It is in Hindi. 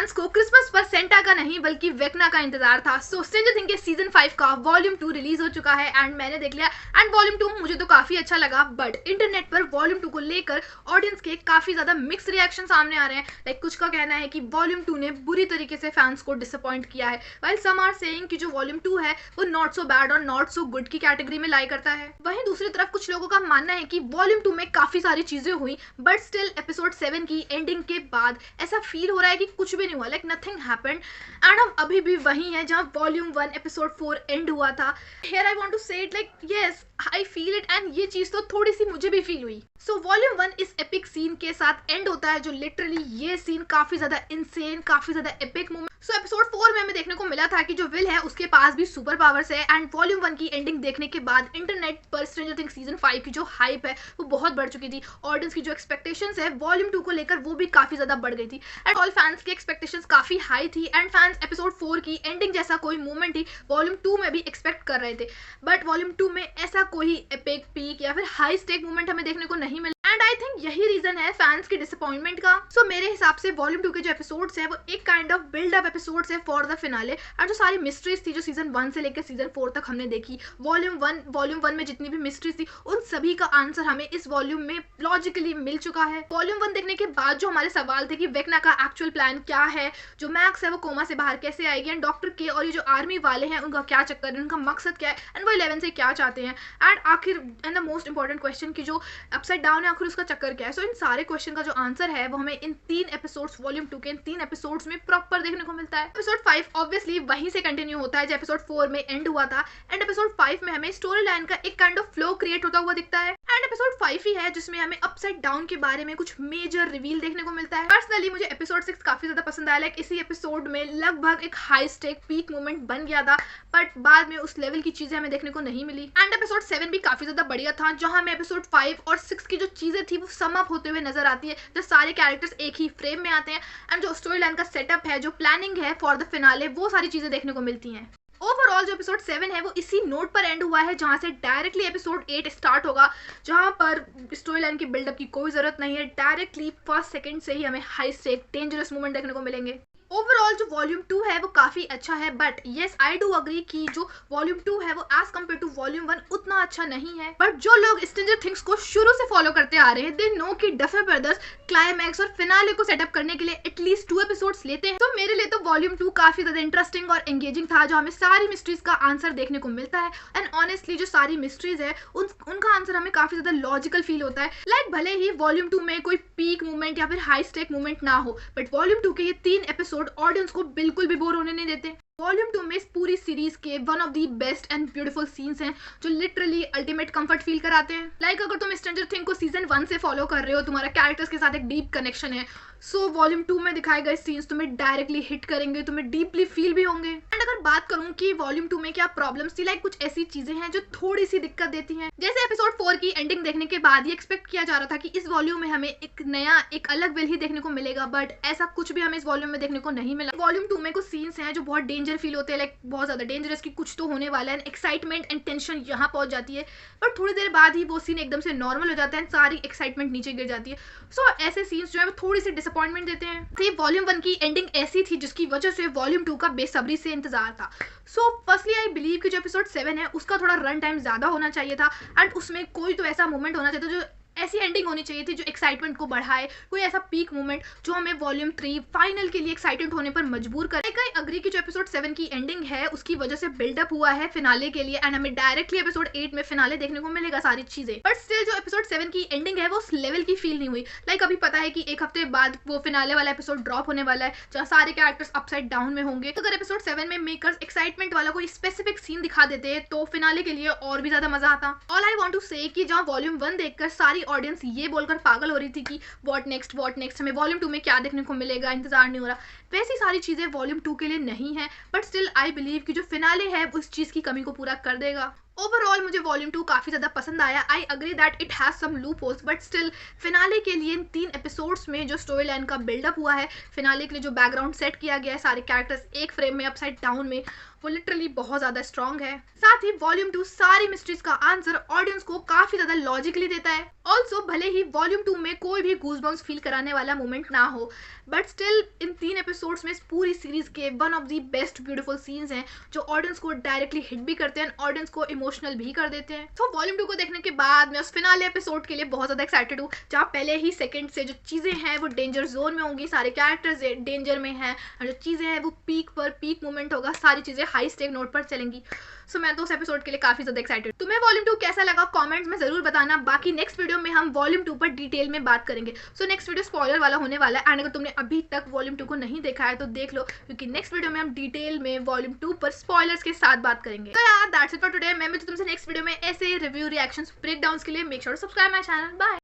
फैंस को क्रिसमस पर सेंटा का नहीं बल्कि वेकना का इंतजार था। सो स्ट्रेंजर थिंग्स के सीजन 5 का वॉल्यूम 2 रिलीज हो चुका है एंड मैंने देख लिया एंड वॉल्यूम 2 मुझे तो काफी अच्छा लगा, बट इंटरनेट पर वॉल्यूम 2 को लेकर ऑडियंस के काफी ज्यादा मिक्स रिएक्शन सामने आ रहे हैं। लाइक कुछ का कहना है कि वॉल्यूम 2 ने बुरी तरीके से फैंस को डिसअपॉइंट किया है, व्हाइल सम आर सेइंग कि जो वॉल्यूम 2 है वो नॉट सो बैड और नॉट सो गुड की कैटेगरी में लाई करता है। वहीं दूसरी तरफ कुछ लोगों का मानना है कि वॉल्यूम 2 में काफी सारी चीजें हुई, बट स्टिल एपिसोड 7 की एंडिंग के बाद ऐसा फील हो रहा है कि कुछ भी नहीं हुआ, लाइक नथिंग हैपेंड एंड हम अभी भी वही हैं जहां वॉल्यूम 1 एपिसोड 4 एंड हुआ था। हियर आई वांट टू से it like yes I feel it and ये चीज तो थोड़ी सी मुझे भी फील हुई। सो वॉल्यूम 1 इस एपिक सीन के साथ एंड होता है, जो लिटरली ये सीन काफी ज्यादा इंसेन, काफी ज्यादा एपिक मोमेंट। सो एपिसोड 4 में हमें देखने को मिला था कि जो विल है उसके पास भी सुपर पावर्स है एंड वॉल्यूम 1 की एंडिंग देखने के बाद इंटरनेट पर स्ट्रेंजर थिंग्स सीजन 5 की जो हाइप है वो बहुत बढ़ चुकी थी। ऑडियंस की जो एक्सपेक्टेशंस है वॉल्यूम 2 को लेकर वो भी काफी ज्यादा बढ़ गई थी एंड ऑल फैंस की एक्सपेक्टेशंस काफी हाई थी एंड फैंस एपिसोड 4 की एंडिंग जैसा कोई मोमेंट ही वॉल्यूम 2 में भी एक्सपेक्ट कर रहे थे, बट वॉल्यूम 2 में ऐसा कोई एपिक पीक या फिर हाई स्टेक मोमेंट हमें देखने को नहीं मिला एंड आई थिंक यही रीजन है फैंस के डिसअपॉइंटमेंट का। सो मेरे हिसाब से वॉल्यूम 2 के जो एपिसोड्स हैं वो एक kind of build up episodes है फॉर द फिनाले और जो सारी मिस्ट्रीज थी जो सीजन 1 से लेकर सीजन 4 तक हमने देखी, वॉल्यूम 1 में जितनी भी मिस्ट्रीज थी उन सभी का आंसर हमें इस वॉल्यूम में लॉजिकली मिल चुका है। वॉल्यूम 1 देखने के बाद जो हमारे सवाल थे कि वेकना का एक्चुअल प्लान क्या है, जो मैक्स है वो कोमा से बाहर कैसे आएगी एंड डॉक्टर के और ये जो आर्मी वाले हैं उनका क्या चक्कर है, उनका मकसद क्या है एंड वो 11 से क्या चाहते हैं एंड आखिर and the most important question की जो अपसाइड डाउन है आखिर उसका चक्कर क्या है। सो इन सारे क्वेश्चन का जो आंसर है वो हमें इन 3 एपिसोड्स वॉल्यूम 2 के इन 3 एपिसोड्स में प्रॉपर देखने को मिलता है। एपिसोड 5 ऑब्वियसली वहीं से कंटिन्यू होता है जो एपिसोड 4 में एंड हुआ था एंड एपिसोड 5 में हमें स्टोरी लाइन का एक काइंड ऑफ फ्लो क्रिएट होता हुआ दिखता है एंड एपिसोड 5 ही है जिसमें हमें अपसाइड डाउन के बारे में कुछ मेजर रिवील देखने को मिलता है। पर्सनली मुझे एपिसोड 6 काफी ज्यादा पसंद आया, लाइक इसी एपिसोड में लगभग एक हाई स्टेक पीक मोमेंट बन गया था, बट बाद में उस लेवल की चीजें हमें देखने को नहीं मिली एंड एपिसोड 7 भी काफी ज्यादा बढ़िया था जहां हमें एपिसोड 5 और 6 की जो चीजें थी वो सम अप होते हुए नजर आती है, जो सारे कैरेक्टर्स एक ही फ्रेम में आते हैं एंड जो स्टोरी लाइन का सेटअप है, जो प्लानिंग है फॉर द फिनाले, वो सारी चीजें देखने को मिलती हैं। ओवरऑल जो एपिसोड 7 है वो इसी नोट पर एंड हुआ है जहां से डायरेक्टली एपिसोड 8 स्टार्ट होगा, जहां पर स्टोरी लाइन की बिल्डअप की कोई जरूरत नहीं है, डायरेक्टली फर्स्ट सेकंड से ही हमें हाई स्टेक डेंजरस मोमेंट देखने को मिलेंगे। ओवरऑल जो वॉल्यूम 2 है वो काफी अच्छा है, but yes I do agree कि जो वॉल्यूम 2 है वो एज कम्पेयर टू वॉल्यूम 1 उतना अच्छा नहीं है, बट जो लोग स्ट्रेंजर थिंग्स को शुरू से फॉलो करते आ रहे हैं दे नो कि डफर ब्रदर्स क्लाइमैक्स और फिनाले को सेटअप करने के लिए एटलीस्ट 2 एपिसोड्स लेते हैं। तो मेरे लिए तो वॉल्यूम 2 काफी ज्यादा इंटरेस्टिंग और एंगेजिंग था, जो हमें सारी मिस्ट्रीज का आंसर देखने को मिलता है एंड ऑनेस्टली जो सारी मिस्ट्रीज है उनका आंसर हमें काफी ज्यादा लॉजिकल फील होता है। लाइक भले ही वॉल्यूम 2 में कोई पीक मूवमेंट या फिर हाई स्टेक मूवमेंट ना हो, बट वॉल्यूम 2 के ये 3 एपिसोड ऑडियंस को बिल्कुल भी बोर होने नहीं देते। वॉल्यूम 2 में इस पूरी सीरीज के one of the best and beautiful scenes हैं जो लिटरली अल्टीमेट कंफर्ट फील कराते हैं। लाइक अगर तुम स्ट्रेंजर थिंग्स को सीजन 1 से फॉलो कर रहे हो, तुम्हारा कैरेक्टर्स के साथ एक डीप कनेक्शन है, सो वॉल्यूम 2 में दिखाए गए सीन्स तुम्हें डायरेक्टली हिट करेंगे, तुम्हें डीपली फील भी होंगे। एंड अगर बात करूं कि वॉल्यूम 2 में क्या प्रॉब्लम्स थी, लाइक कुछ ऐसी चीजें हैं जो थोड़ी सी दिक्कत देती हैं। जैसे एपिसोड 4 की एंडिंग देखने के बाद ये एक्सपेक्ट किया जा रहा था कि इस वॉल्यूम में हमें एक नया एक अलग विल ही देखने को मिलेगा, बट ऐसा कुछ भी हमें इस वॉल्यूम में देखने को नहीं मिला। वॉल्यूम 2 में कुछ सीन्स हैं जो बहुत डेंजर फील होते हैं, लाइक बहुत ज्यादा डेंजरस कि कुछ तो होने वाला है, एक्साइटमेंट एंड टेंशन यहाँ पहुंच जाती है, पर थोड़ी देर बाद ही वो सीन एकदम से नॉर्मल हो जाता है, सारी एक्साइटमेंट नीचे गिर जाती है। सो ऐसे सीन्स जो है वो थोड़ी सी डिसअपॉइंटमेंट देते हैं। वॉल्यूम 1 की एंडिंग ऐसी थी जिसकी वजह से वॉल्यूम 2 का बेसब्री से इंतजार था। सो फर्स्टली आई बिलीव कि जो एपिसोड 7 है उसका थोड़ा रन टाइम ज्यादा होना चाहिए था एंड उसमें कोई तो ऐसा मोमेंट होना चाहिए था, जो ऐसी एंडिंग होनी चाहिए थी जो एक्साइटमेंट को बढ़ाए, कोई ऐसा पीक मोमेंट जो हमें वॉल्यूम 3 फाइनल के लिए एक्साइटेड होने पर मजबूर करे। आई अग्री कि जो एपिसोड 7 की एंडिंग है उसकी वजह से बिल्डअप हुआ है फिनाले के लिए एंड हमें डायरेक्टली एपिसोड 8 में फिनाले देखने को मिलेगा सारी चीजें, बट स्टिल जो एपिसोड 7 की एंडिंग है वो उस लेवल की फील नहीं हुई। लाइक अभी पता है कि एक हफ्ते बाद वो फिनाले वाला एपिसोड ड्रॉप होने वाला है जहाँ सारे कैरेक्टर्स अपसाइड डाउन में होंगे, तो अगर एपिसोड 7 में मेकर्स एक्साइटमेंट वाला कोई स्पेसिफिक सीन दिखा देते तो फिनाले के लिए और भी ज्यादा मजा आता। ऑल आई वांट टू से कि जहाँ वॉल्यूम 1 देखकर सारी ऑडियंस ये बोलकर पागल हो रही थी कि व्हाट नेक्स्ट हमें वॉल्यूम 2 में क्या देखने को मिलेगा, इंतजार नहीं हो रहा, वैसी सारी चीजें वॉल्यूम 2 के लिए नहीं है, बट स्टिल आई बिलीव कि जो फिनाले है उस चीज की कमी को पूरा कर देगा। ओवरऑल मुझे वॉल्यूम 2 काफी ज्यादा पसंद आया। I agree that it has some loopholes, but still finale के लिए इन 3 एपिसोड्स में जो स्टोरी लाइन का बिल्डअप हुआ है, फिनाले के लिए जो बैकग्राउंड सेट किया गया है, सारे कैरेक्टर्स एक फ्रेम में अपसाइड डाउन में, वो लिटरली बहुत ज्यादा स्ट्रॉन्ग है। साथ ही वॉल्यूम 2 सारी मिस्ट्रीज का आंसर ऑडियंस को काफी ज्यादा लॉजिकली देता है। ऑल्सो भले ही वॉल्यूम 2 में कोई भी गूजबम्स फील कराने वाला मोमेंट ना हो, but still in 3 episode episodes में इस पूरी सीरीज के one of the best beautiful scenes हैं जो ऑडियंस को डायरेक्टली हिट भी करते हैं, ऑडियंस को इमोशनल भी कर देते हैं। तो वॉल्यूम 2 को देखने के बाद मैं उस फिनाले एपिसोड के लिए बहुत ज़्यादा एक्साइटेड हूँ, जहाँ पहले ही सेकंड से जो चीज़ें हैं वो डेंजर जोन में होंगी, सारे कैरेक्टर्स डेंजर में हैं और जो चीज़ें हैं वो पीक मोमेंट होगा, सारी चीज़ें हाई स्टेक नोट पर चलेंगी। सो मैं तो उस एपिसोड के लिए काफ़ी ज़्यादा एक्साइटेड। तुम्हें वॉल्यूम 2 कैसा लगा कमेंट्स में ज़रूर बताना। बाकी नेक्स्ट वीडियो में हम वॉल्यूम 2 पर डिटेल में बात करेंगे। सो नेक्स्ट वीडियो स्पॉइलर वाला होने वाला है एंड अगर तुमने अभी तक वॉल्यूम 2 को नहीं देखा है तो देख लो, क्योंकि नेक्स्ट वीडियो में हम डिटेल में वॉल्यूम 2 पर स्पॉयलर्स के साथ बात करेंगे। तो यार दैट्स इट फॉर टुडे। मैं मिलती हूं तुमसे नेक्स्ट वीडियो में ऐसे रिव्यू रिएक्शंस ब्रेकडाउन्स के लिए। Make sure to subscribe my channel. Bye.